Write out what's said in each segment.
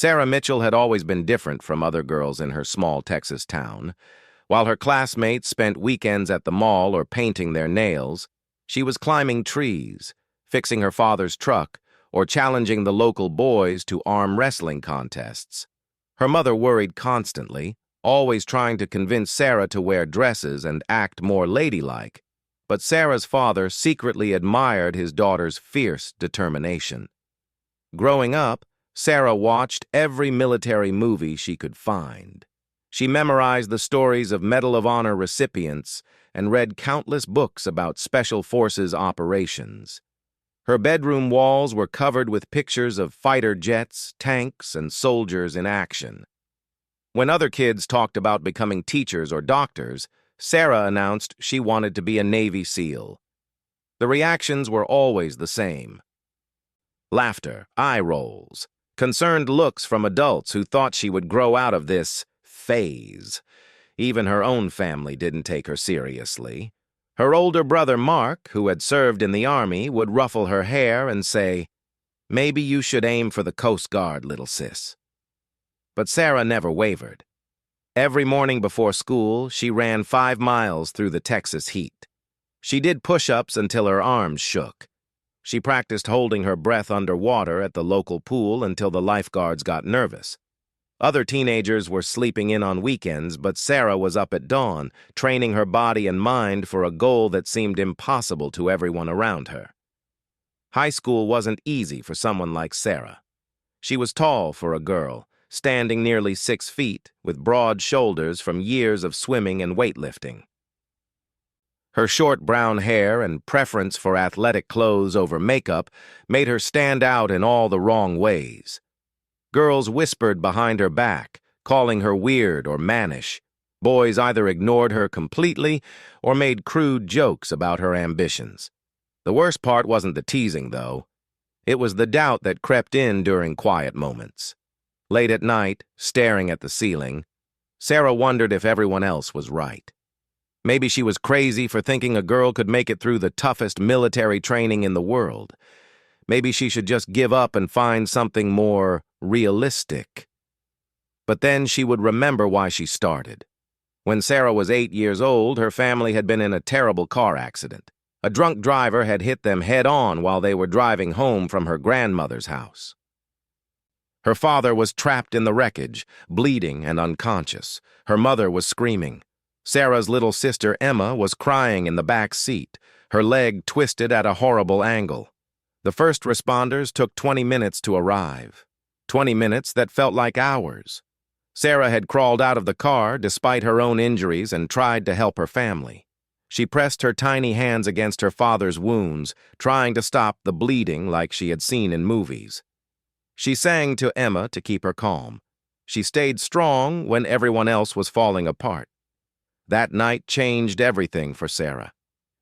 Sarah Mitchell had always been different from other girls in her small Texas town. While her classmates spent weekends at the mall or painting their nails, she was climbing trees, fixing her father's truck, or challenging the local boys to arm wrestling contests. Her mother worried constantly, always trying to convince Sarah to wear dresses and act more ladylike, but Sarah's father secretly admired his daughter's fierce determination. Growing up, Sarah watched every military movie she could find. She memorized the stories of Medal of Honor recipients and read countless books about Special Forces operations. Her bedroom walls were covered with pictures of fighter jets, tanks, and soldiers in action. When other kids talked about becoming teachers or doctors, Sarah announced she wanted to be a Navy SEAL. The reactions were always the same. Laughter, eye rolls, concerned looks from adults who thought she would grow out of this phase. Even her own family didn't take her seriously. Her older brother Mark, who had served in the Army, would ruffle her hair and say, "Maybe you should aim for the Coast Guard, little sis." But Sarah never wavered. Every morning before school, she ran 5 miles through the Texas heat. She did push-ups until her arms shook. She practiced holding her breath underwater at the local pool until the lifeguards got nervous. Other teenagers were sleeping in on weekends, but Sarah was up at dawn, training her body and mind for a goal that seemed impossible to everyone around her. High school wasn't easy for someone like Sarah. She was tall for a girl, standing nearly 6 feet, with broad shoulders from years of swimming and weightlifting. Her short brown hair and preference for athletic clothes over makeup made her stand out in all the wrong ways. Girls whispered behind her back, calling her weird or mannish. Boys either ignored her completely or made crude jokes about her ambitions. The worst part wasn't the teasing, though. It was the doubt that crept in during quiet moments. Late at night, staring at the ceiling, Sarah wondered if everyone else was right. Maybe she was crazy for thinking a girl could make it through the toughest military training in the world. Maybe she should just give up and find something more realistic. But then she would remember why she started. When Sarah was 8 years old, her family had been in a terrible car accident. A drunk driver had hit them head-on while they were driving home from her grandmother's house. Her father was trapped in the wreckage, bleeding and unconscious. Her mother was screaming. Sarah's little sister Emma was crying in the back seat, her leg twisted at a horrible angle. The first responders took 20 minutes to arrive. 20 minutes that felt like hours. Sarah had crawled out of the car despite her own injuries and tried to help her family. She pressed her tiny hands against her father's wounds, trying to stop the bleeding like she had seen in movies. She sang to Emma to keep her calm. She stayed strong when everyone else was falling apart. That night changed everything for Sarah.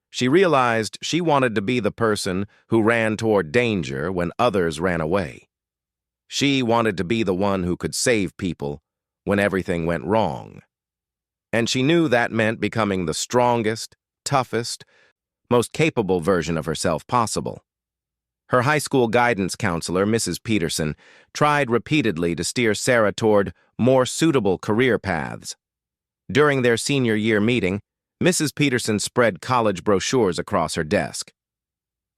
She realized she wanted to be the person who ran toward danger when others ran away. She wanted to be the one who could save people when everything went wrong. And she knew that meant becoming the strongest, toughest, most capable version of herself possible. Her high school guidance counselor, Mrs. Peterson, tried repeatedly to steer Sarah toward more suitable career paths. During their senior year meeting, Mrs. Peterson spread college brochures across her desk.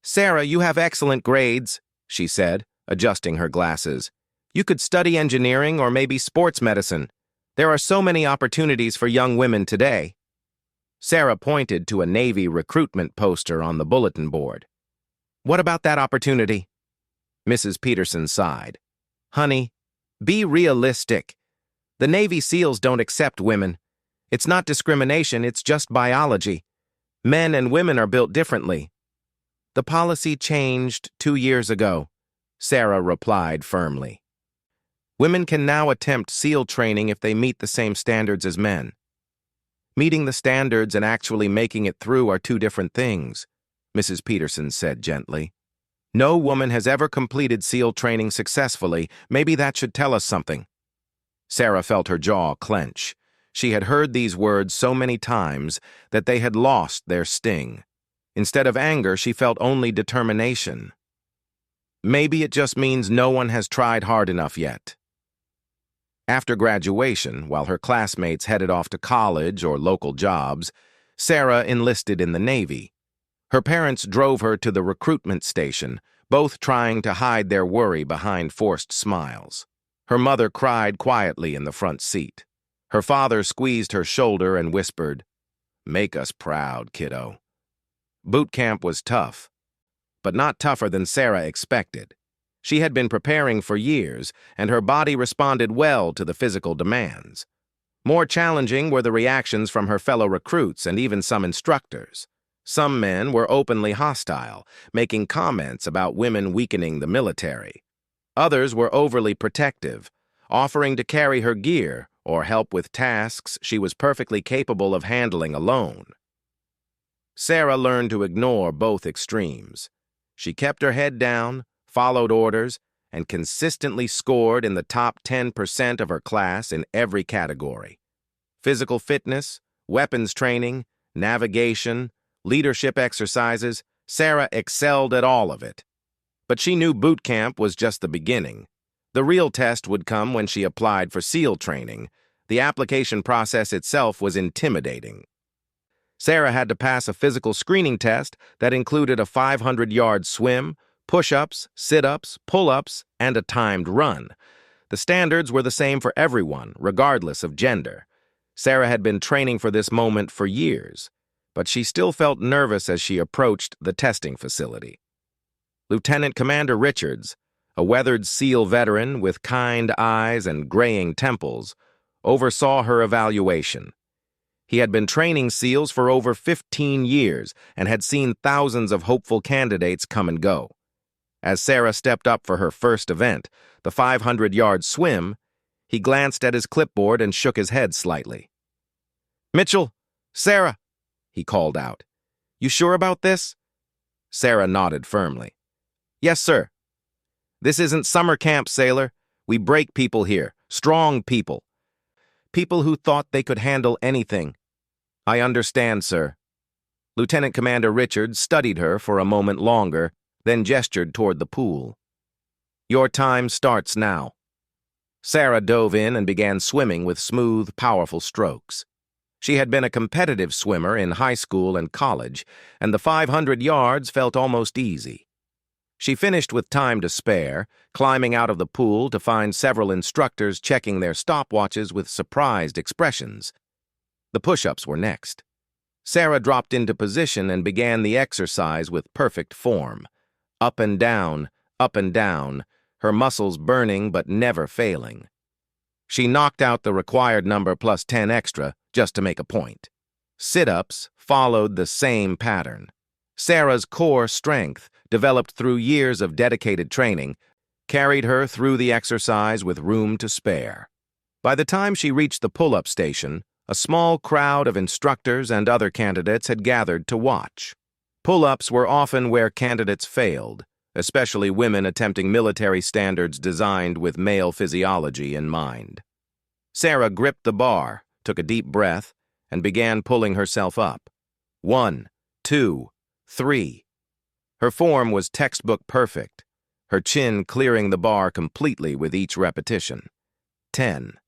"Sarah, you have excellent grades," she said, adjusting her glasses. "You could study engineering or maybe sports medicine. There are so many opportunities for young women today." Sarah pointed to a Navy recruitment poster on the bulletin board. "What about that opportunity?" Mrs. Peterson sighed. "Honey, be realistic. The Navy SEALs don't accept women. It's not discrimination, it's just biology. Men and women are built differently." "The policy changed 2 years ago," Sarah replied firmly. "Women can now attempt SEAL training if they meet the same standards as men." "Meeting the standards and actually making it through are 2 different things," Mrs. Peterson said gently. "No woman has ever completed SEAL training successfully. Maybe that should tell us something." Sarah felt her jaw clench. She had heard these words so many times that they had lost their sting. Instead of anger, she felt only determination. "Maybe it just means no one has tried hard enough yet." After graduation, while her classmates headed off to college or local jobs, Sarah enlisted in the Navy. Her parents drove her to the recruitment station, both trying to hide their worry behind forced smiles. Her mother cried quietly in the front seat. Her father squeezed her shoulder and whispered, "Make us proud, kiddo." Boot camp was tough, but not tougher than Sarah expected. She had been preparing for years, and her body responded well to the physical demands. More challenging were the reactions from her fellow recruits and even some instructors. Some men were openly hostile, making comments about women weakening the military. Others were overly protective, offering to carry her gear or help with tasks she was perfectly capable of handling alone. Sarah learned to ignore both extremes. She kept her head down, followed orders, and consistently scored in the top 10% of her class in every category. Physical fitness, weapons training, navigation, leadership exercises, Sarah excelled at all of it. But she knew boot camp was just the beginning. The real test would come when she applied for SEAL training. The application process itself was intimidating. Sarah had to pass a physical screening test that included a 500-yard swim, push-ups, sit-ups, pull-ups, and a timed run. The standards were the same for everyone, regardless of gender. Sarah had been training for this moment for years, but she still felt nervous as she approached the testing facility. Lieutenant Commander Richards, a weathered SEAL veteran with kind eyes and graying temples, oversaw her evaluation. He had been training SEALs for over 15 years and had seen thousands of hopeful candidates come and go. As Sarah stepped up for her first event, the 500-yard swim, he glanced at his clipboard and shook his head slightly. "Mitchell, Sarah," he called out. "You sure about this?" Sarah nodded firmly. "Yes, sir." "This isn't summer camp, sailor. We break people here, strong people. People who thought they could handle anything." "I understand, sir." Lieutenant Commander Richards studied her for a moment longer, then gestured toward the pool. "Your time starts now." Sarah dove in and began swimming with smooth, powerful strokes. She had been a competitive swimmer in high school and college, and the 500 yards felt almost easy. She finished with time to spare, climbing out of the pool to find several instructors checking their stopwatches with surprised expressions. The push-ups were next. Sarah dropped into position and began the exercise with perfect form. Up and down, her muscles burning but never failing. She knocked out the required number plus 10 extra just to make a point. Sit-ups followed the same pattern. Sarah's core strength, developed through years of dedicated training, carried her through the exercise with room to spare. By the time she reached the pull-up station, a small crowd of instructors and other candidates had gathered to watch. Pull-ups were often where candidates failed, especially women attempting military standards designed with male physiology in mind. Sarah gripped the bar, took a deep breath, and began pulling herself up. 1, 2, 3. Her form was textbook perfect, her chin clearing the bar completely with each repetition. 10,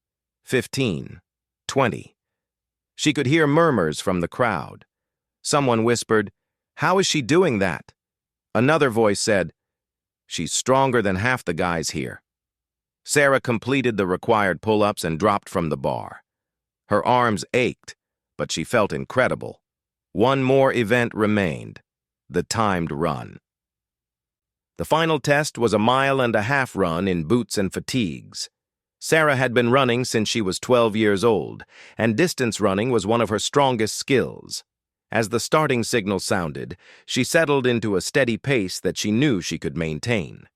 15, 20. She could hear murmurs from the crowd. Someone whispered, "How is she doing that?" Another voice said, "She's stronger than half the guys here." Sarah completed the required pull-ups and dropped from the bar. Her arms ached, but she felt incredible. One more event remained, the timed run. The final test was a 1.5-mile run in boots and fatigues. Sarah had been running since she was 12 years old, and distance running was one of her strongest skills. As the starting signal sounded, she settled into a steady pace that she knew she could maintain.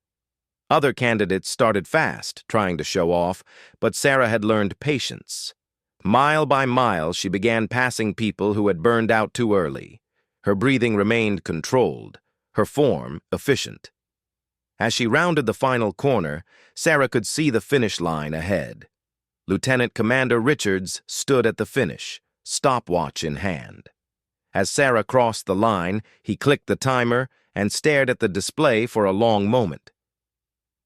Other candidates started fast, trying to show off, but Sarah had learned patience. Mile by mile, she began passing people who had burned out too early. Her breathing remained controlled, her form efficient. As she rounded the final corner, Sarah could see the finish line ahead. Lieutenant Commander Richards stood at the finish, stopwatch in hand. As Sarah crossed the line, he clicked the timer and stared at the display for a long moment.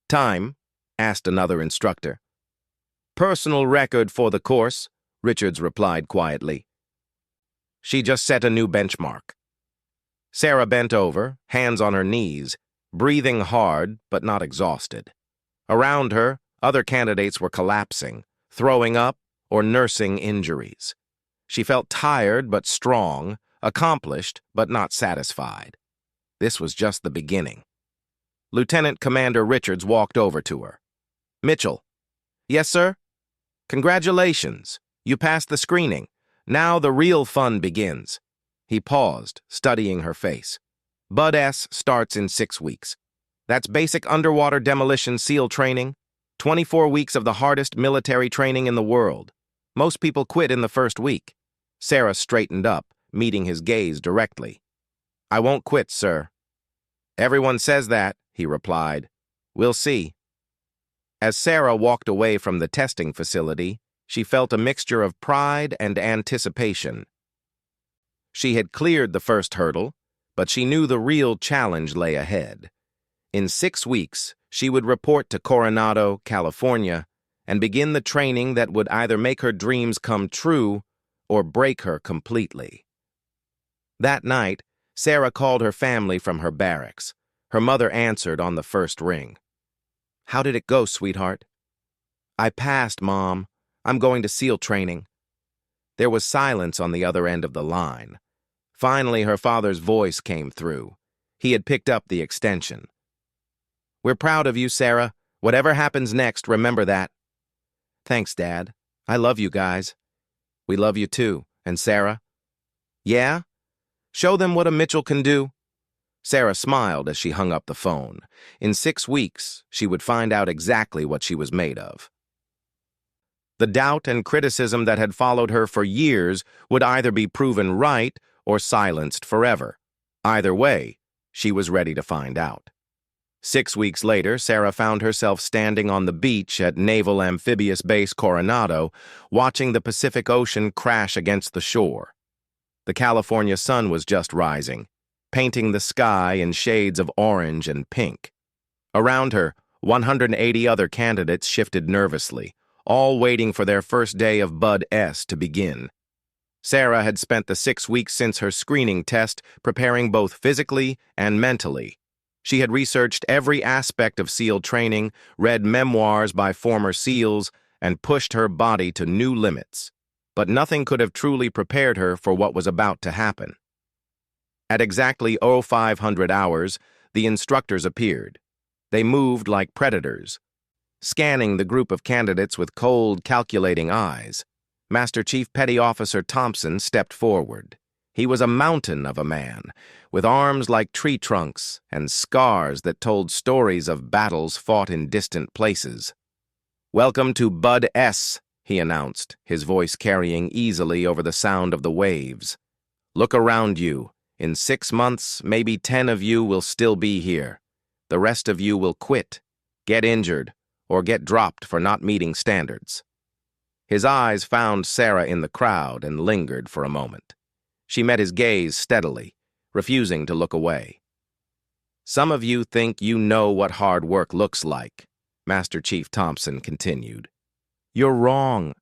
"Time?" asked another instructor. Personal record for the course, Richards replied quietly. She just set a new benchmark. Sarah bent over, hands on her knees, breathing hard but not exhausted. Around her, other candidates were collapsing, throwing up, or nursing injuries. She felt tired but strong, accomplished but not satisfied. This was just the beginning. Lieutenant Commander Richards walked over to her. "Mitchell." "Yes, sir?" "Congratulations. You passed the screening. Now the real fun begins." He paused, studying her face. "Bud S starts in 6 weeks. That's basic underwater demolition SEAL training, 24 weeks of the hardest military training in the world. Most people quit in the first week." Sarah straightened up, meeting his gaze directly. "I won't quit, sir." "Everyone says that," he replied. "We'll see." As Sarah walked away from the testing facility, she felt a mixture of pride and anticipation. She had cleared the first hurdle, but she knew the real challenge lay ahead. In 6 weeks, she would report to Coronado, California, and begin the training that would either make her dreams come true or break her completely. That night, Sarah called her family from her barracks. Her mother answered on the first ring. "How did it go, sweetheart?" "I passed, Mom. I'm going to SEAL training." There was silence on the other end of the line. Finally, her father's voice came through. He had picked up the extension. "We're proud of you, Sarah. Whatever happens next, remember that." "Thanks, Dad. I love you guys." "We love you too. And Sarah?" "Yeah? Show them what a Mitchell can do." Sarah smiled as she hung up the phone. In 6 weeks, she would find out exactly what she was made of. The doubt and criticism that had followed her for years would either be proven right or silenced forever. Either way, she was ready to find out. 6 weeks later, Sarah found herself standing on the beach at Naval Amphibious Base Coronado, watching the Pacific Ocean crash against the shore. The California sun was just rising, painting the sky in shades of orange and pink. Around her, 180 other candidates shifted nervously, all waiting for their first day of Bud S to begin. Sarah had spent the 6 weeks since her screening test preparing both physically and mentally. She had researched every aspect of SEAL training, read memoirs by former SEALs, and pushed her body to new limits. But nothing could have truly prepared her for what was about to happen. At exactly 0500 hours, the instructors appeared. They moved like predators, scanning the group of candidates with cold, calculating eyes. Master Chief Petty Officer Thompson stepped forward. He was a mountain of a man, with arms like tree trunks and scars that told stories of battles fought in distant places. "Welcome to Bud S," he announced, his voice carrying easily over the sound of the waves. "Look around you. In 6 months, maybe 10 of you will still be here. The rest of you will quit, get injured, or get dropped for not meeting standards." His eyes found Sarah in the crowd and lingered for a moment. She met his gaze steadily, refusing to look away. "Some of you think you know what hard work looks like," Master Chief Thompson continued. "You're wrong.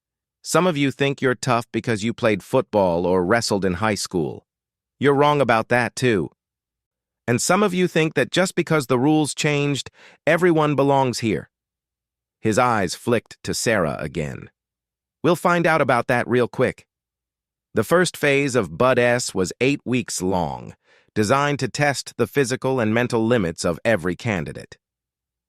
Some of you think you're tough because you played football or wrestled in high school. You're wrong about that, too. And some of you think that just because the rules changed, everyone belongs here." His eyes flicked to Sarah again. "We'll find out about that real quick." The first phase of Bud S was 8 weeks long, designed to test the physical and mental limits of every candidate.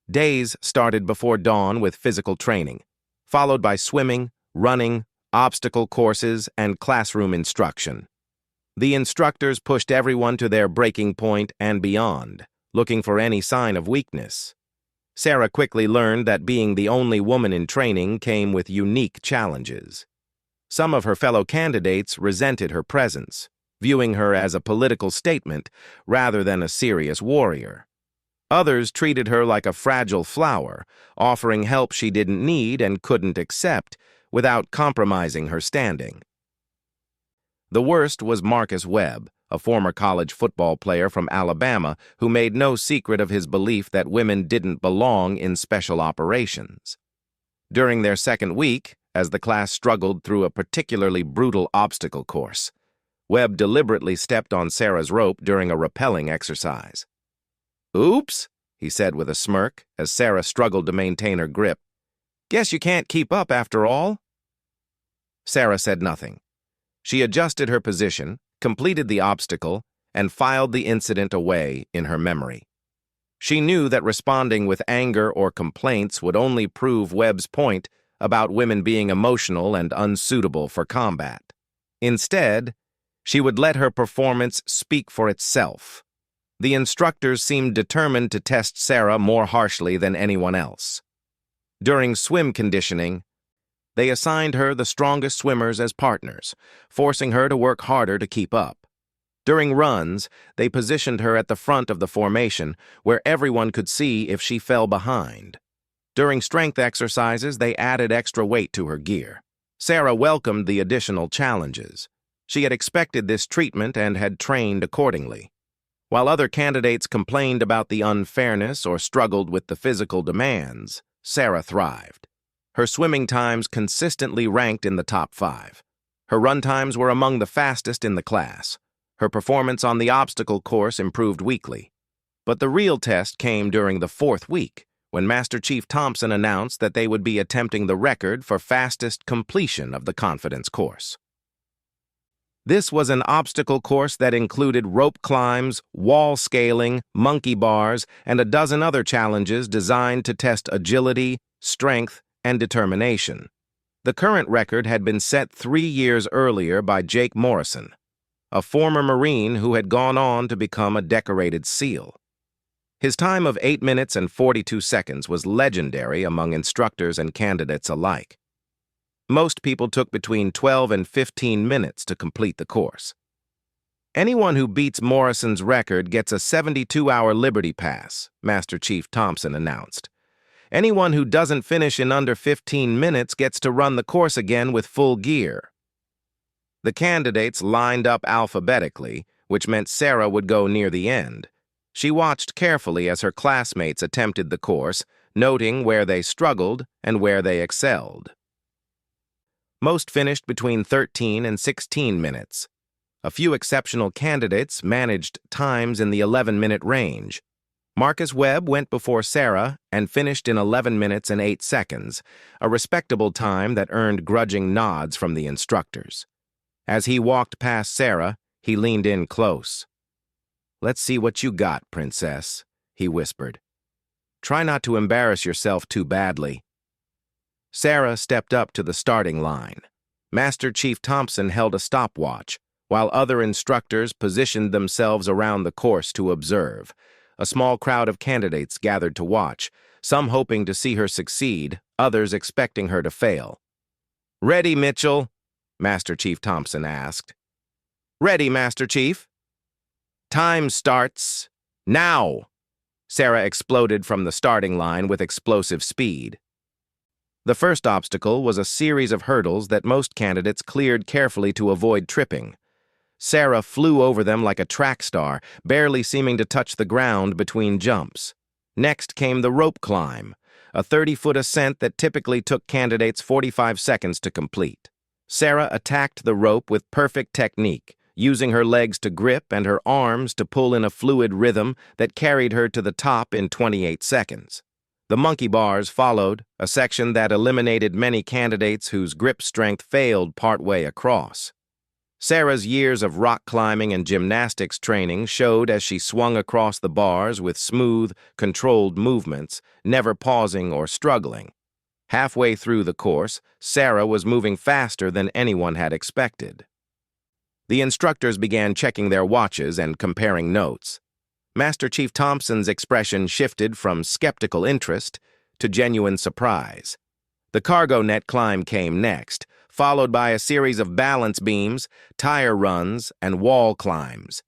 Days started before dawn with physical training, followed by swimming, running, obstacle courses, and classroom instruction. The instructors pushed everyone to their breaking point and beyond, looking for any sign of weakness. Sarah quickly learned that being the only woman in training came with unique challenges. Some of her fellow candidates resented her presence, viewing her as a political statement rather than a serious warrior. Others treated her like a fragile flower, offering help she didn't need and couldn't accept without compromising her standing. The worst was Marcus Webb, a former college football player from Alabama who made no secret of his belief that women didn't belong in special operations. During their second week, as the class struggled through a particularly brutal obstacle course, Webb deliberately stepped on Sarah's rope during a rappelling exercise. "Oops," he said with a smirk as Sarah struggled to maintain her grip. "Guess you can't keep up after all." Sarah said nothing. She adjusted her position, completed the obstacle, and filed the incident away in her memory. She knew that responding with anger or complaints would only prove Webb's point about women being emotional and unsuitable for combat. Instead, she would let her performance speak for itself. The instructors seemed determined to test Sarah more harshly than anyone else. During swim conditioning, they assigned her the strongest swimmers as partners, forcing her to work harder to keep up. During runs, they positioned her at the front of the formation, where everyone could see if she fell behind. During strength exercises, they added extra weight to her gear. Sarah welcomed the additional challenges. She had expected this treatment and had trained accordingly. While other candidates complained about the unfairness or struggled with the physical demands, Sarah thrived. Her swimming times consistently ranked in the top 5. Her run times were among the fastest in the class. Her performance on the obstacle course improved weekly. But the real test came during the 4th week, when Master Chief Thompson announced that they would be attempting the record for fastest completion of the confidence course. This was an obstacle course that included rope climbs, wall scaling, monkey bars, and a dozen other challenges designed to test agility, strength, and determination. The current record had been set 3 years earlier by Jake Morrison, a former Marine who had gone on to become a decorated SEAL. His time of 8 minutes and 42 seconds was legendary among instructors and candidates alike. Most people took between 12 and 15 minutes to complete the course. Anyone who beats Morrison's record gets a 72-hour Liberty Pass, Master Chief Thompson announced. Anyone who doesn't finish in under 15 minutes gets to run the course again with full gear. The candidates lined up alphabetically, which meant Sarah would go near the end. She watched carefully as her classmates attempted the course, noting where they struggled and where they excelled. Most finished between 13 and 16 minutes. A few exceptional candidates managed times in the 11-minute range. Marcus Webb went before Sarah and finished in 11 minutes and 8 seconds, a respectable time that earned grudging nods from the instructors. As he walked past Sarah, he leaned in close. "Let's see what you got, Princess," he whispered. "Try not to embarrass yourself too badly." Sarah stepped up to the starting line. Master Chief Thompson held a stopwatch, while other instructors positioned themselves around the course to observe. A small crowd of candidates gathered to watch, some hoping to see her succeed, others expecting her to fail. "Ready, Mitchell?" Master Chief Thompson asked. "Ready, Master Chief." "Time starts now!" Sarah exploded from the starting line with explosive speed. The first obstacle was a series of hurdles that most candidates cleared carefully to avoid tripping. Sarah flew over them like a track star, barely seeming to touch the ground between jumps. Next came the rope climb, a 30-foot ascent that typically took candidates 45 seconds to complete. Sarah attacked the rope with perfect technique, using her legs to grip and her arms to pull in a fluid rhythm that carried her to the top in 28 seconds. The monkey bars followed, a section that eliminated many candidates whose grip strength failed partway across. Sarah's years of rock climbing and gymnastics training showed as she swung across the bars with smooth, controlled movements, never pausing or struggling. Halfway through the course, Sarah was moving faster than anyone had expected. The instructors began checking their watches and comparing notes. Master Chief Thompson's expression shifted from skeptical interest to genuine surprise. The cargo net climb came next, followed by a series of balance beams, tire runs, and wall climbs.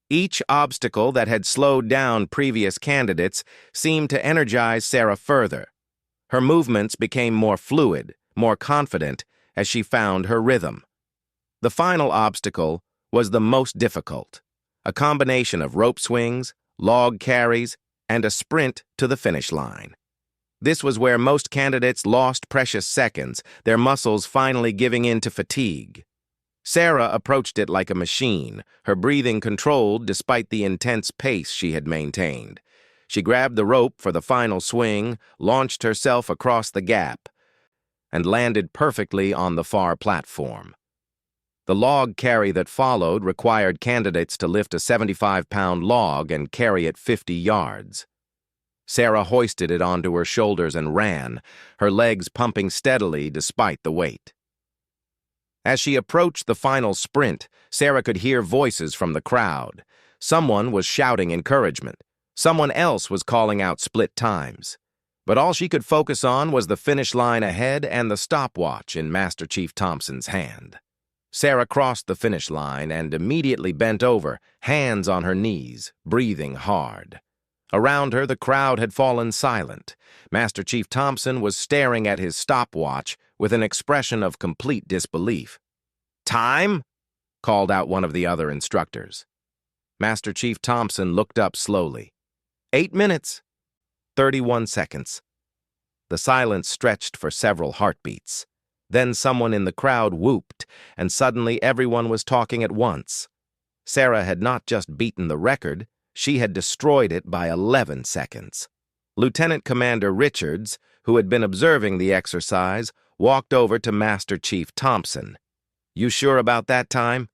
Each obstacle that had slowed down previous candidates seemed to energize Sarah further. Her movements became more fluid, more confident, as she found her rhythm. The final obstacle was the most difficult, a combination of rope swings, log carries, and a sprint to the finish line. This was where most candidates lost precious seconds, their muscles finally giving in to fatigue. Sarah approached it like a machine, her breathing controlled despite the intense pace she had maintained. She grabbed the rope for the final swing, launched herself across the gap, and landed perfectly on the far platform. The log carry that followed required candidates to lift a 75-pound log and carry it 50 yards. Sarah hoisted it onto her shoulders and ran, her legs pumping steadily despite the weight. As she approached the final sprint, Sarah could hear voices from the crowd. Someone was shouting encouragement. Someone else was calling out split times. But all she could focus on was the finish line ahead and the stopwatch in Master Chief Thompson's hand. Sarah crossed the finish line and immediately bent over, hands on her knees, breathing hard. Around her, the crowd had fallen silent. Master Chief Thompson was staring at his stopwatch with an expression of complete disbelief. "Time?" called out one of the other instructors. Master Chief Thompson looked up slowly. 8 minutes, 31 seconds. The silence stretched for several heartbeats. Then someone in the crowd whooped, and suddenly everyone was talking at once. Sarah had not just beaten the record, she had destroyed it by 11 seconds. Lieutenant Commander Richards, who had been observing the exercise, walked over to Master Chief Thompson. "You sure about that time?"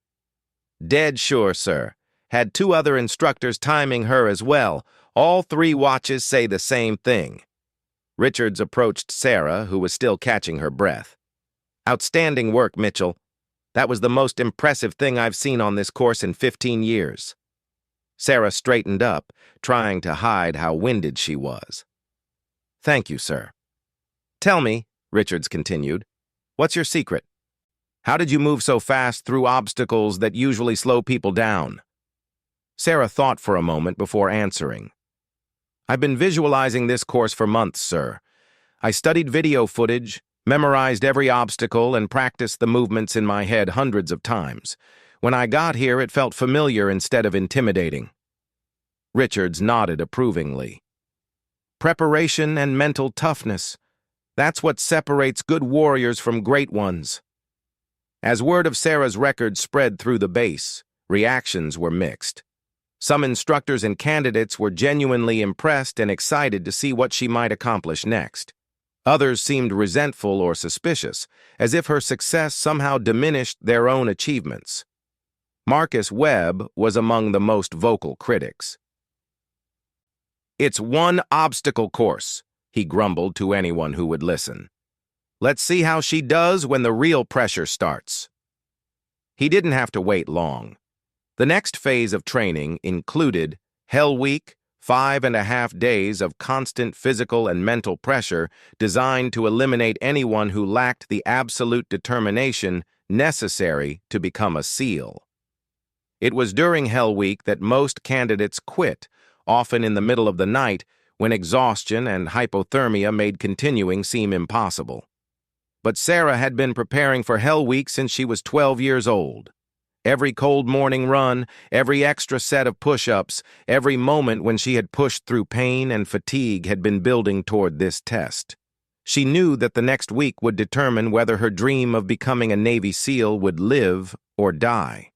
"Dead sure, sir. Had 2 other instructors timing her as well. All 3 watches say the same thing." Richards approached Sarah, who was still catching her breath. "Outstanding work, Mitchell. That was the most impressive thing I've seen on this course in 15 years. Sarah straightened up, trying to hide how winded she was. "Thank you, sir." "Tell me," Richards continued, "what's your secret? How did you move so fast through obstacles that usually slow people down?" Sarah thought for a moment before answering. "I've been visualizing this course for months, sir. I studied video footage, memorized every obstacle, and practiced the movements in my head hundreds of times. When I got here, it felt familiar instead of intimidating." Richards nodded approvingly. "Preparation and mental toughness. That's what separates good warriors from great ones." As word of Sarah's record spread through the base, reactions were mixed. Some instructors and candidates were genuinely impressed and excited to see what she might accomplish next. Others seemed resentful or suspicious, as if her success somehow diminished their own achievements. Marcus Webb was among the most vocal critics. "It's one obstacle course," he grumbled to anyone who would listen. "Let's see how she does when the real pressure starts." He didn't have to wait long. The next phase of training included Hell Week, 5.5 days of constant physical and mental pressure designed to eliminate anyone who lacked the absolute determination necessary to become a SEAL. It was during Hell Week that most candidates quit, often in the middle of the night, when exhaustion and hypothermia made continuing seem impossible. But Sarah had been preparing for Hell Week since she was 12 years old. Every cold morning run, every extra set of push-ups, every moment when she had pushed through pain and fatigue had been building toward this test. She knew that the next week would determine whether her dream of becoming a Navy SEAL would live or die.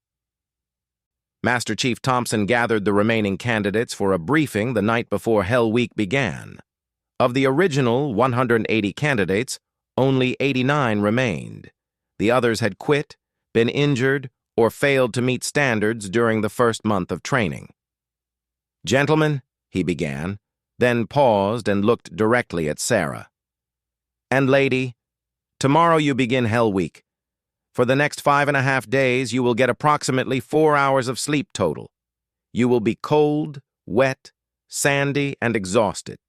Master Chief Thompson gathered the remaining candidates for a briefing the night before Hell Week began. Of the original 180 candidates, only 89 remained. The others had quit, been injured, or failed to meet standards during the first month of training. "Gentlemen," he began, then paused and looked directly at Sarah. "And lady, tomorrow you begin Hell Week. For the next 5.5 days, you will get approximately 4 hours of sleep total. You will be cold, wet, sandy, and exhausted.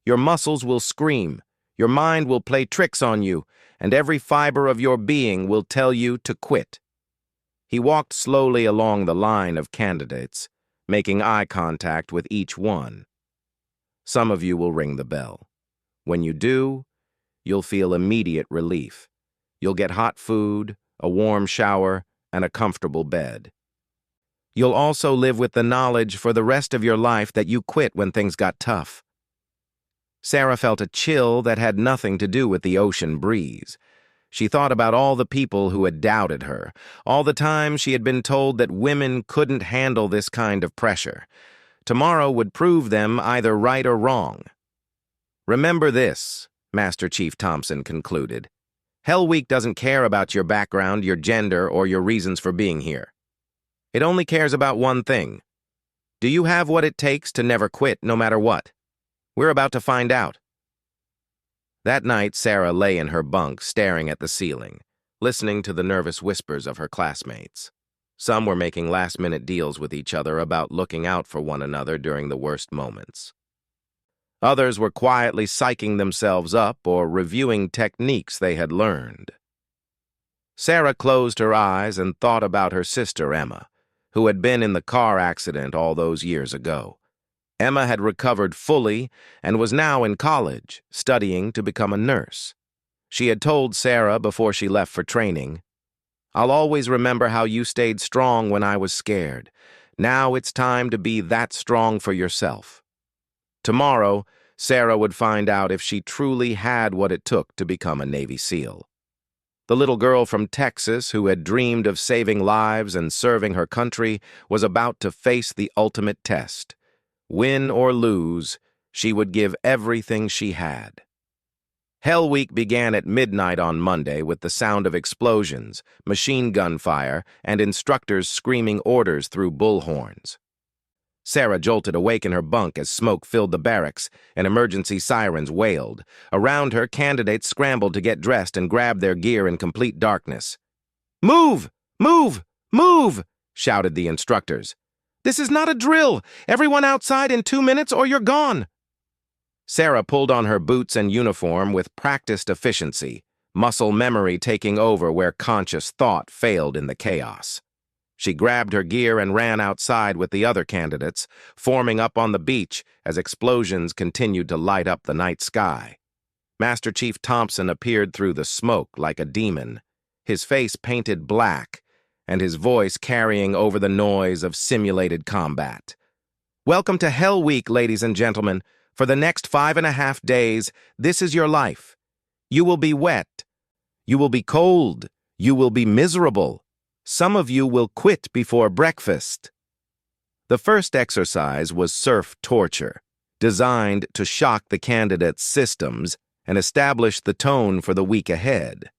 Your muscles will scream, your mind will play tricks on you, and every fiber of your being will tell you to quit." He walked slowly along the line of candidates, making eye contact with each one. "Some of you will ring the bell. When you do, you'll feel immediate relief. You'll get hot food, a warm shower, and a comfortable bed. You'll also live with the knowledge for the rest of your life that you quit when things got tough. Sarah felt a chill that had nothing to do with the ocean breeze. She thought about all the people who had doubted her, all the time she had been told that women couldn't handle this kind of pressure. Tomorrow would prove them either right or wrong. "Remember this," Master Chief Thompson concluded. "Hell Week doesn't care about your background, your gender, or your reasons for being here. It only cares about one thing. Do you have what it takes to never quit, no matter what? We're about to find out." That night, Sarah lay in her bunk, staring at the ceiling, listening to the nervous whispers of her classmates. Some were making last-minute deals with each other about looking out for one another during the worst moments. Others were quietly psyching themselves up or reviewing techniques they had learned. Sarah closed her eyes and thought about her sister, Emma, who had been in the car accident all those years ago. Emma had recovered fully and was now in college, studying to become a nurse. She had told Sarah before she left for training, "I'll always remember how you stayed strong when I was scared. Now it's time to be that strong for yourself." Tomorrow, Sarah would find out if she truly had what it took to become a Navy SEAL. The little girl from Texas who had dreamed of saving lives and serving her country was about to face the ultimate test. Win or lose, she would give everything she had. Hell Week began at midnight on Monday with the sound of explosions, machine gun fire, and instructors screaming orders through bullhorns. Sarah jolted awake in her bunk as smoke filled the barracks and emergency sirens wailed. Around her, candidates scrambled to get dressed and grabbed their gear in complete darkness. "Move! Move! Move!" shouted the instructors. "This is not a drill! Everyone outside in 2 minutes or you're gone!" Sarah pulled on her boots and uniform with practiced efficiency, muscle memory taking over where conscious thought failed in the chaos. She grabbed her gear and ran outside with the other candidates, forming up on the beach as explosions continued to light up the night sky. Master Chief Thompson appeared through the smoke like a demon, his face painted black, and his voice carrying over the noise of simulated combat. "Welcome to Hell Week, ladies and gentlemen. For the next 5.5 days, this is your life. You will be wet. You will be cold. You will be miserable. Some of you will quit before breakfast." The first exercise was surf torture, designed to shock the candidates' systems and establish the tone for the week ahead.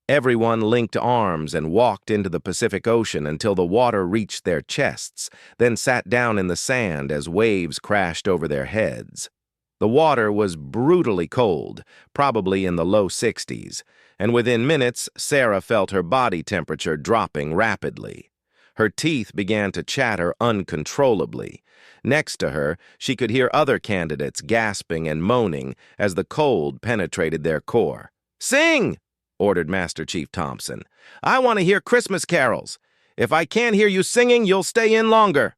Everyone linked arms and walked into the Pacific Ocean until the water reached their chests, then sat down in the sand as waves crashed over their heads. The water was brutally cold, probably in the low 60s, and within minutes, Sarah felt her body temperature dropping rapidly. Her teeth began to chatter uncontrollably. Next to her, she could hear other candidates gasping and moaning as the cold penetrated their core. "Sing!" ordered Master Chief Thompson. "I want to hear Christmas carols. If I can't hear you singing, you'll stay in longer."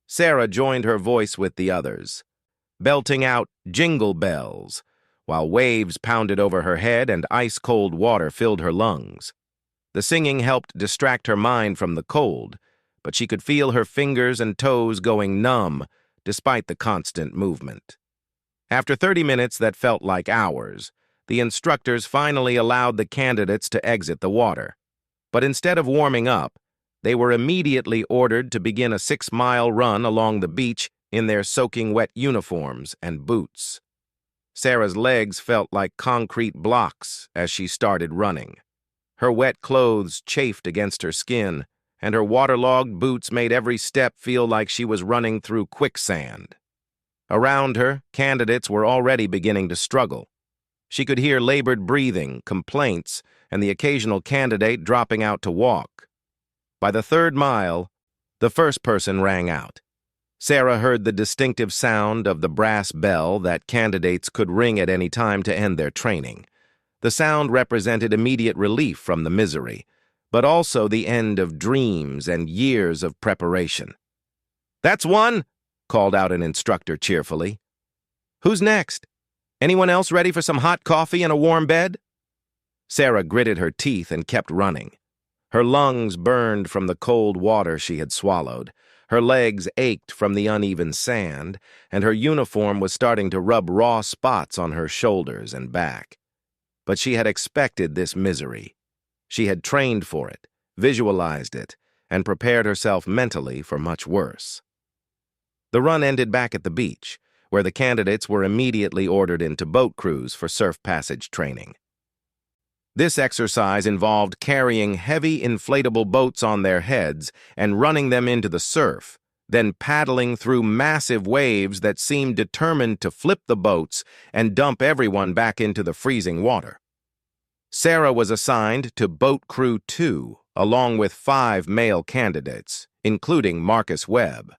Sarah joined her voice with the others, belting out "Jingle Bells," while waves pounded over her head and ice-cold water filled her lungs. The singing helped distract her mind from the cold, but she could feel her fingers and toes going numb despite the constant movement. After 30 minutes that felt like hours, the instructors finally allowed the candidates to exit the water. But instead of warming up, they were immediately ordered to begin a 6-mile run along the beach in their soaking wet uniforms and boots. Sarah's legs felt like concrete blocks as she started running. Her wet clothes chafed against her skin, and her waterlogged boots made every step feel like she was running through quicksand. Around her, candidates were already beginning to struggle. She could hear labored breathing, complaints, and the occasional candidate dropping out to walk. By the 3rd mile, the first person rang out. Sarah heard the distinctive sound of the brass bell that candidates could ring at any time to end their training. The sound represented immediate relief from the misery, but also the end of dreams and years of preparation. "That's one," called out an instructor cheerfully. "Who's next? Anyone else ready for some hot coffee and a warm bed?" Sarah gritted her teeth and kept running. Her lungs burned from the cold water she had swallowed. Her legs ached from the uneven sand, and her uniform was starting to rub raw spots on her shoulders and back. But she had expected this misery. She had trained for it, visualized it, and prepared herself mentally for much worse. The run ended back at the beach, where the candidates were immediately ordered into boat crews for surf passage training. This exercise involved carrying heavy inflatable boats on their heads and running them into the surf, then paddling through massive waves that seemed determined to flip the boats and dump everyone back into the freezing water. Sarah was assigned to Boat Crew 2, along with 5 male candidates, including Marcus Webb.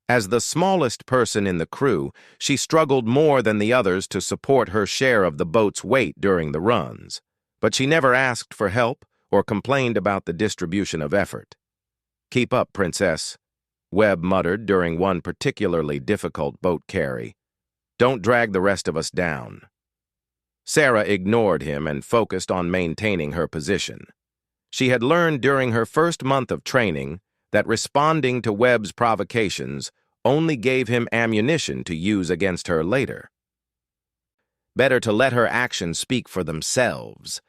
As the smallest person in the crew, she struggled more than the others to support her share of the boat's weight during the runs, but she never asked for help or complained about the distribution of effort. "Keep up, Princess," Webb muttered during one particularly difficult boat carry. "Don't drag the rest of us down." Sarah ignored him and focused on maintaining her position. She had learned during her first month of training that responding to Webb's provocations only gave him ammunition to use against her later. Better to let her actions speak for themselves.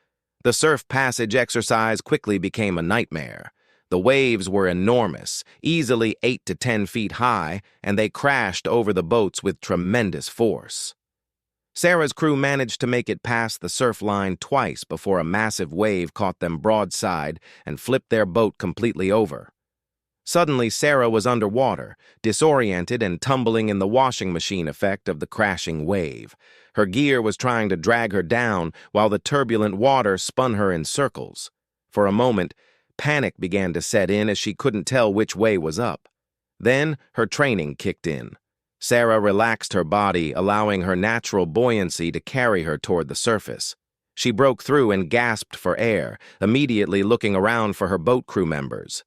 The surf passage exercise quickly became a nightmare. The waves were enormous, easily 8 to 10 feet high, and they crashed over the boats with tremendous force. Sarah's crew managed to make it past the surf line twice before a massive wave caught them broadside and flipped their boat completely over. Suddenly, Sarah was underwater, disoriented and tumbling in the washing machine effect of the crashing wave. Her gear was trying to drag her down while the turbulent water spun her in circles. For a moment, panic began to set in as she couldn't tell which way was up. Then, her training kicked in. Sarah relaxed her body, allowing her natural buoyancy to carry her toward the surface. She broke through and gasped for air, immediately looking around for her boat crew members.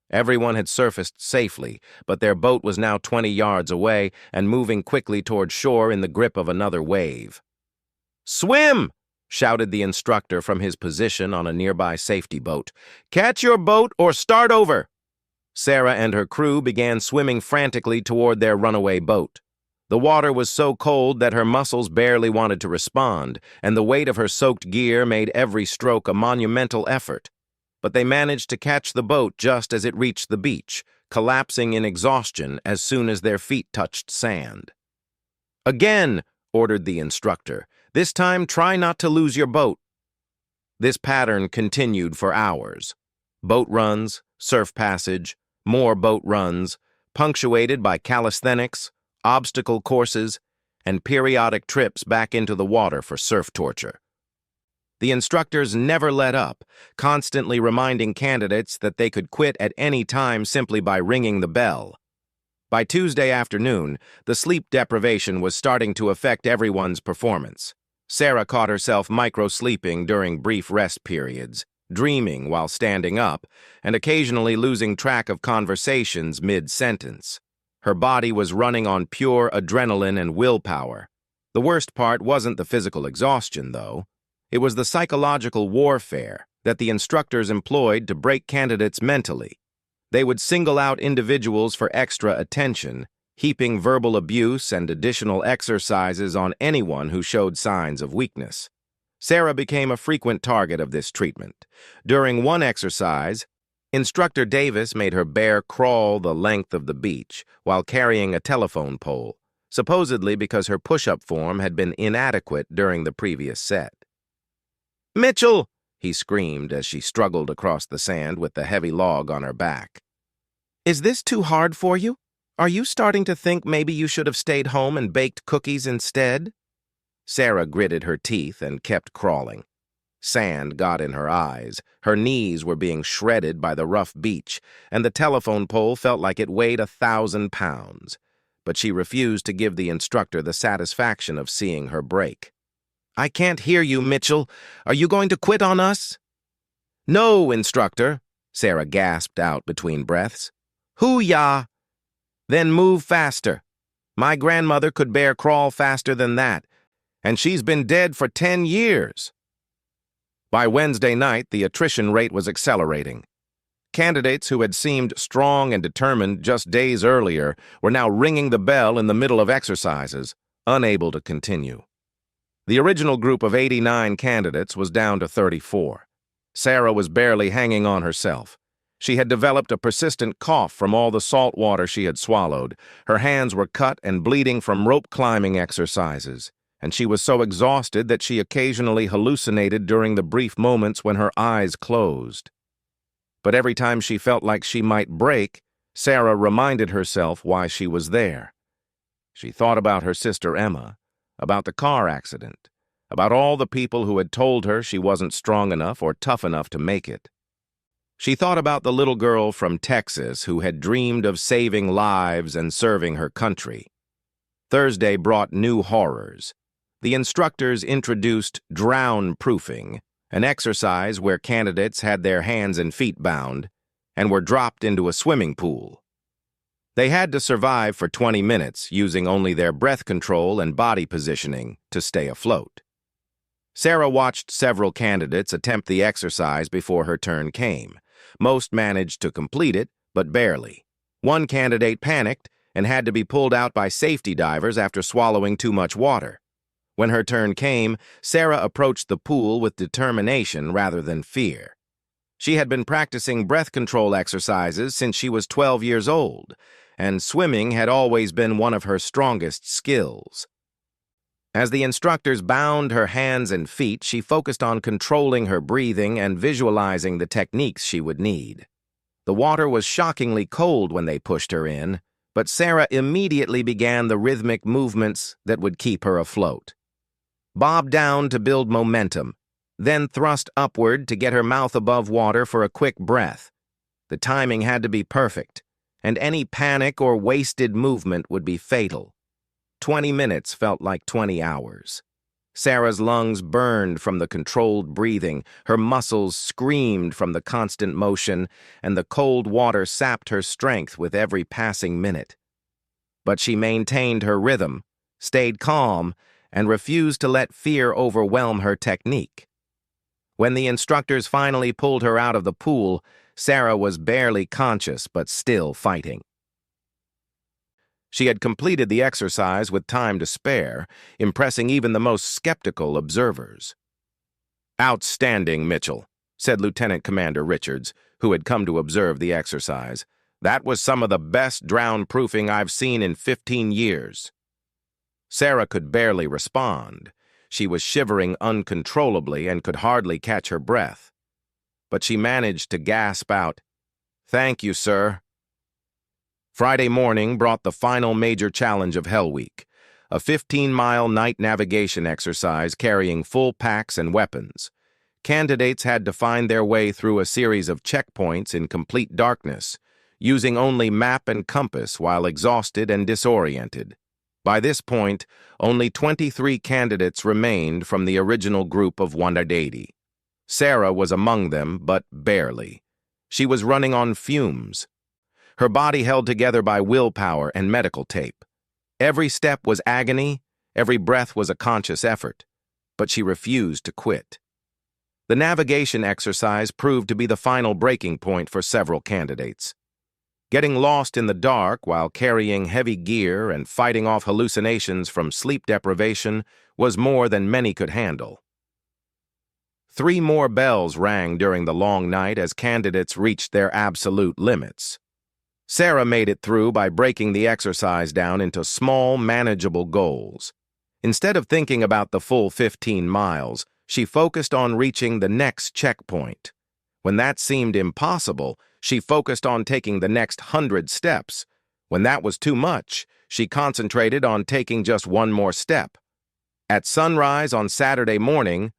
Everyone had surfaced safely, but their boat was now 20 yards away and moving quickly toward shore in the grip of another wave. "Swim!" shouted the instructor from his position on a nearby safety boat. "Catch your boat or start over!" Sarah and her crew began swimming frantically toward their runaway boat. The water was so cold that her muscles barely wanted to respond, and the weight of her soaked gear made every stroke a monumental effort. But they managed to catch the boat just as it reached the beach, collapsing in exhaustion as soon as their feet touched sand. "Again," ordered the instructor. "This time try not to lose your boat." This pattern continued for hours. Boat runs, surf passage, more boat runs, punctuated by calisthenics, obstacle courses, and periodic trips back into the water for surf torture. The instructors never let up, constantly reminding candidates that they could quit at any time simply by ringing the bell. By Tuesday afternoon, the sleep deprivation was starting to affect everyone's performance. Sarah caught herself micro-sleeping during brief rest periods, dreaming while standing up, and occasionally losing track of conversations mid-sentence. Her body was running on pure adrenaline and willpower. The worst part wasn't the physical exhaustion, though. It was the psychological warfare that the instructors employed to break candidates mentally. They would single out individuals for extra attention, heaping verbal abuse and additional exercises on anyone who showed signs of weakness. Sarah became a frequent target of this treatment. During one exercise, Instructor Davis made her bear crawl the length of the beach while carrying a telephone pole, supposedly because her push-up form had been inadequate during the previous set. "Mitchell!" he screamed as she struggled across the sand with the heavy log on her back. "Is this too hard for you? Are you starting to think maybe you should have stayed home and baked cookies instead?" Sarah gritted her teeth and kept crawling. Sand got in her eyes, her knees were being shredded by the rough beach, and the telephone pole felt like it weighed 1,000 pounds. But she refused to give the instructor the satisfaction of seeing her break. "I can't hear you, Mitchell. Are you going to quit on us?" "No, instructor," Sarah gasped out between breaths. "Hoo-yah!" "Then move faster. My grandmother could bear crawl faster than that, and she's been dead for 10 years. By Wednesday night, the attrition rate was accelerating. Candidates who had seemed strong and determined just days earlier were now ringing the bell in the middle of exercises, unable to continue. The original group of 89 candidates was down to 34. Sarah was barely hanging on herself. She had developed a persistent cough from all the salt water she had swallowed. Her hands were cut and bleeding from rope climbing exercises, and she was so exhausted that she occasionally hallucinated during the brief moments when her eyes closed. But every time she felt like she might break, Sarah reminded herself why she was there. She thought about her sister Emma, about the car accident, about all the people who had told her she wasn't strong enough or tough enough to make it. She thought about the little girl from Texas who had dreamed of saving lives and serving her country. Thursday brought new horrors. The instructors introduced drown-proofing, an exercise where candidates had their hands and feet bound and were dropped into a swimming pool. They had to survive for 20 minutes using only their breath control and body positioning to stay afloat. Sarah watched several candidates attempt the exercise before her turn came. Most managed to complete it, but barely. One candidate panicked and had to be pulled out by safety divers after swallowing too much water. When her turn came, Sarah approached the pool with determination rather than fear. She had been practicing breath control exercises since she was 12 years old, and swimming had always been one of her strongest skills. As the instructors bound her hands and feet, she focused on controlling her breathing and visualizing the techniques she would need. The water was shockingly cold when they pushed her in, but Sarah immediately began the rhythmic movements that would keep her afloat. Bob down to build momentum, then thrust upward to get her mouth above water for a quick breath. The timing had to be perfect, and any panic or wasted movement would be fatal. 20 minutes felt like 20 hours. Sarah's lungs burned from the controlled breathing, her muscles screamed from the constant motion, and the cold water sapped her strength with every passing minute. But she maintained her rhythm, stayed calm, and refused to let fear overwhelm her technique. When the instructors finally pulled her out of the pool, Sarah was barely conscious but still fighting. She had completed the exercise with time to spare, impressing even the most skeptical observers. "Outstanding, Mitchell," said Lieutenant Commander Richards, who had come to observe the exercise. "That was some of the best drown-proofing I've seen in 15 years. Sarah could barely respond. She was shivering uncontrollably and could hardly catch her breath. But she managed to gasp out, "Thank you, sir." Friday morning brought the final major challenge of Hell Week, a 15-mile night navigation exercise carrying full packs and weapons. Candidates had to find their way through a series of checkpoints in complete darkness, using only map and compass while exhausted and disoriented. By this point, only 23 candidates remained from the original group of 180. Sarah was among them, but barely. She was running on fumes. Her body held together by willpower and medical tape. Every step was agony, every breath was a conscious effort, but she refused to quit. The navigation exercise proved to be the final breaking point for several candidates. Getting lost in the dark while carrying heavy gear and fighting off hallucinations from sleep deprivation was more than many could handle. 3 more bells rang during the long night as candidates reached their absolute limits. Sarah made it through by breaking the exercise down into small, manageable goals. Instead of thinking about the full 15 miles, she focused on reaching the next checkpoint. When that seemed impossible, she focused on taking the next 100 steps. When that was too much, she concentrated on taking just one more step. At sunrise on Saturday morning,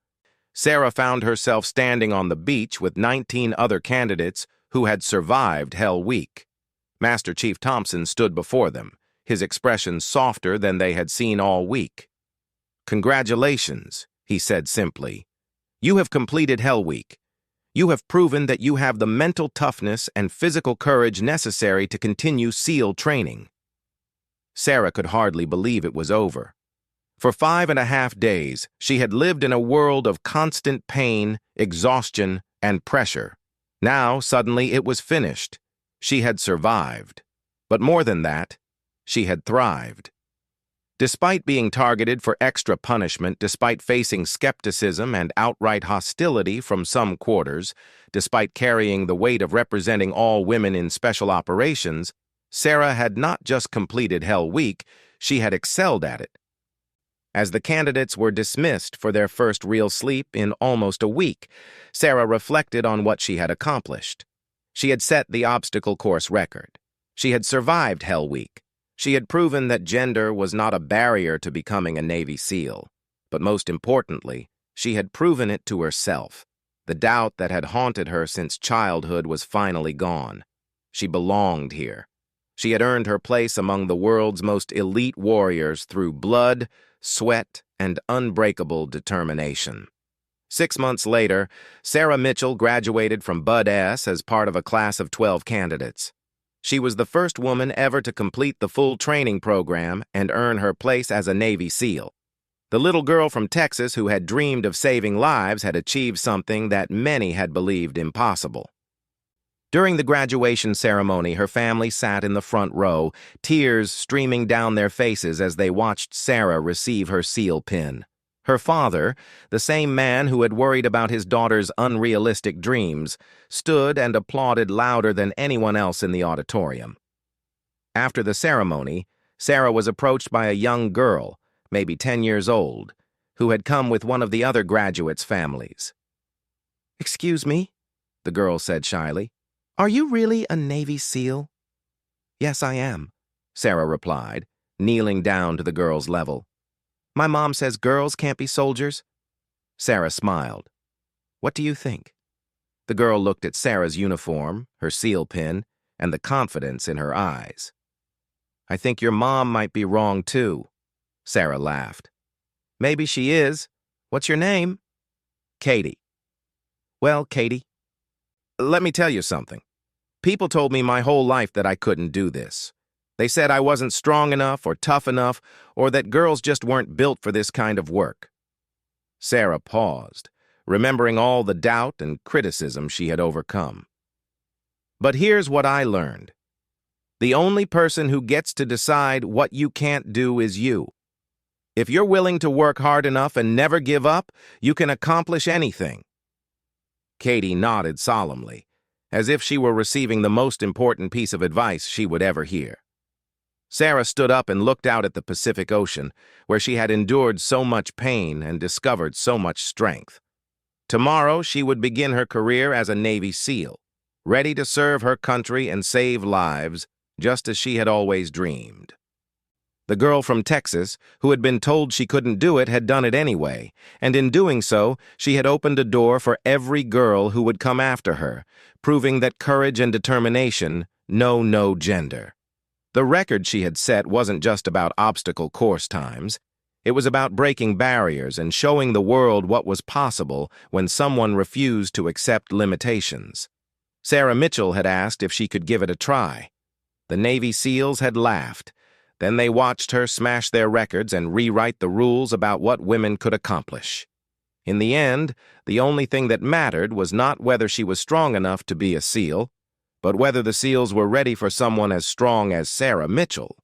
Sarah found herself standing on the beach with 19 other candidates who had survived Hell Week. Master Chief Thompson stood before them, his expression softer than they had seen all week. "Congratulations," he said simply. "You have completed Hell Week. You have proven that you have the mental toughness and physical courage necessary to continue SEAL training." Sarah could hardly believe it was over. For 5.5 days, she had lived in a world of constant pain, exhaustion, and pressure. Now, suddenly, it was finished. She had survived. But more than that, she had thrived. Despite being targeted for extra punishment, despite facing skepticism and outright hostility from some quarters, despite carrying the weight of representing all women in special operations, Sarah had not just completed Hell Week, she had excelled at it. As the candidates were dismissed for their first real sleep in almost a week, Sarah reflected on what she had accomplished. She had set the obstacle course record. She had survived Hell Week. She had proven that gender was not a barrier to becoming a Navy SEAL. But most importantly, she had proven it to herself. The doubt that had haunted her since childhood was finally gone. She belonged here. She had earned her place among the world's most elite warriors through blood, sweat, and unbreakable determination. 6 months later, Sarah Mitchell graduated from Bud S as part of a class of 12 candidates. She was the first woman ever to complete the full training program and earn her place as a Navy SEAL. The little girl from Texas who had dreamed of saving lives had achieved something that many had believed impossible. During the graduation ceremony, her family sat in the front row, tears streaming down their faces as they watched Sarah receive her SEAL pin. Her father, the same man who had worried about his daughter's unrealistic dreams, stood and applauded louder than anyone else in the auditorium. After the ceremony, Sarah was approached by a young girl, maybe 10 years old, who had come with one of the other graduates' families. "Excuse me," the girl said shyly. "Are you really a Navy SEAL?" "Yes, I am," Sarah replied, kneeling down to the girl's level. "My mom says girls can't be soldiers." Sarah smiled. "What do you think?" The girl looked at Sarah's uniform, her SEAL pin, and the confidence in her eyes. "I think your mom might be wrong, too," Sarah laughed. "Maybe she is. What's your name?" "Katie." "Well, Katie, let me tell you something. People told me my whole life that I couldn't do this. They said I wasn't strong enough or tough enough, or that girls just weren't built for this kind of work." Sarah paused, remembering all the doubt and criticism she had overcome. "But here's what I learned. The only person who gets to decide what you can't do is you. If you're willing to work hard enough and never give up, you can accomplish anything." Katie nodded solemnly, as if she were receiving the most important piece of advice she would ever hear. Sarah stood up and looked out at the Pacific Ocean, where she had endured so much pain and discovered so much strength. Tomorrow, she would begin her career as a Navy SEAL, ready to serve her country and save lives, just as she had always dreamed. The girl from Texas, who had been told she couldn't do it, had done it anyway, and in doing so, she had opened a door for every girl who would come after her, proving that courage and determination know no gender. The record she had set wasn't just about obstacle course times. It was about breaking barriers and showing the world what was possible when someone refused to accept limitations. Sarah Mitchell had asked if she could give it a try. The Navy SEALs had laughed. Then they watched her smash their records and rewrite the rules about what women could accomplish. In the end, the only thing that mattered was not whether she was strong enough to be a SEAL, but whether the SEALs were ready for someone as strong as Sarah Mitchell.